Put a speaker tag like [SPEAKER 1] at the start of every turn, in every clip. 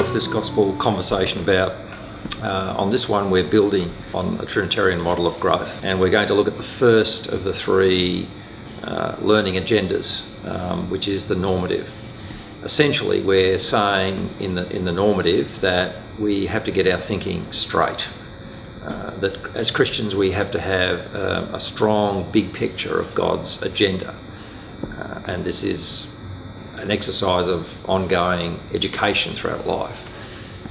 [SPEAKER 1] What's this gospel conversation about? On this one, we're building on a Trinitarian model of growth, and we're going to look at the first of the three learning agendas, which is the normative. Essentially, we're saying in the normative that we have to get our thinking straight. That as Christians we have to have a strong big picture of God's agenda, and this is an exercise of ongoing education throughout life.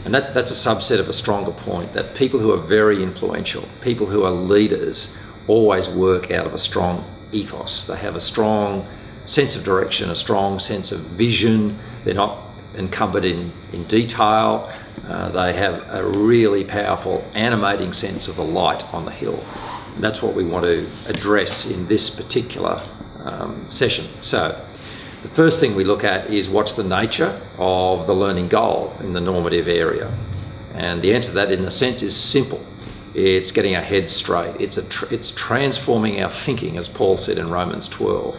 [SPEAKER 1] And that's a subset of a stronger point, that people who are very influential, people who are leaders, always work out of a strong ethos. They have a strong sense of direction, a strong sense of vision. They're not encumbered in detail. They have a really powerful animating sense of the light on the hill. And that's what we want to address in this particular session. So the first thing we look at is what's the nature of the learning goal in the normative area. And the answer to that, in a sense, is simple. It's getting our heads straight. It's transforming our thinking, as Paul said in Romans 12,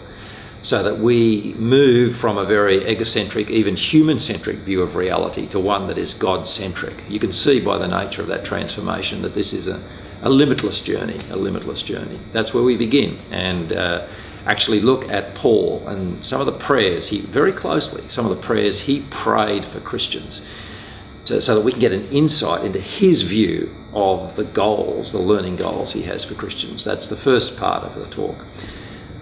[SPEAKER 1] so that we move from a very egocentric, even human-centric view of reality to one that is God-centric. You can see by the nature of that transformation that this is a limitless journey, a limitless journey. That's where we begin, and actually look at Paul and some of the prayers some of the prayers he prayed for Christians, so that we can get an insight into his view of the goals, the learning goals he has for Christians. That's the first part of the talk.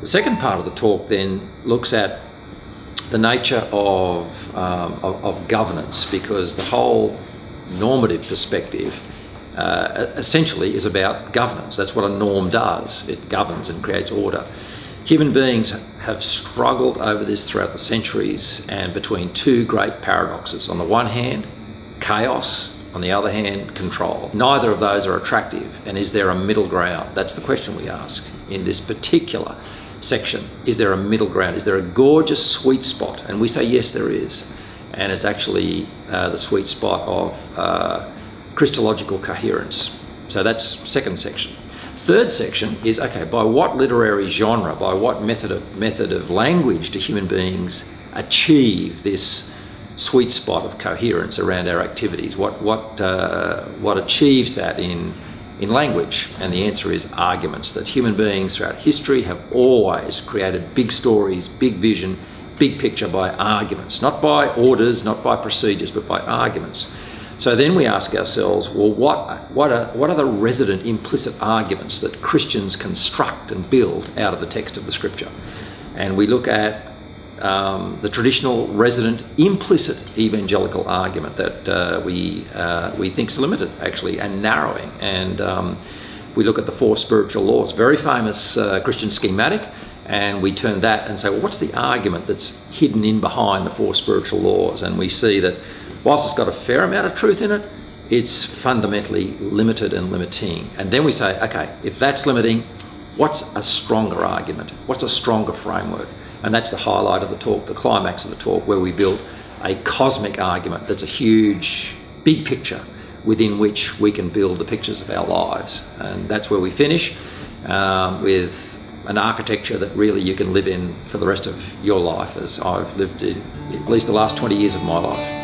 [SPEAKER 1] The second part of the talk then looks at the nature of governance, because the whole normative perspective essentially is about governance. That's what a norm does. It governs and creates order. Human beings have struggled over this throughout the centuries, and between two great paradoxes. On the one hand, chaos. On the other hand, control. Neither of those are attractive, and is there a middle ground? That's the question we ask in this particular section. Is there a middle ground? Is there a gorgeous sweet spot? And we say yes, there is. And it's actually the sweet spot of Christological coherence. So that's second section. Third section is, okay, by what literary genre, by what method of language do human beings achieve this sweet spot of coherence around our activities? What achieves that in language? And the answer is arguments. That human beings throughout history have always created big stories, big vision, big picture by arguments, not by orders, not by procedures, but by arguments. So then we ask ourselves, well, what are the resident implicit arguments that Christians construct and build out of the text of the Scripture? And we look at the traditional resident implicit evangelical argument that we think is limited, actually, and narrowing. And we look at the four spiritual laws, very famous Christian schematic, and we turn that and say, well, what's the argument that's hidden in behind the four spiritual laws? And we see that whilst it's got a fair amount of truth in it, it's fundamentally limited and limiting. And then we say, okay, if that's limiting, what's a stronger argument? What's a stronger framework? And that's the highlight of the talk, the climax of the talk, where we build a cosmic argument that's a huge, big picture within which we can build the pictures of our lives. And that's where we finish with an architecture that really you can live in for the rest of your life, as I've lived in at least the last 20 years of my life.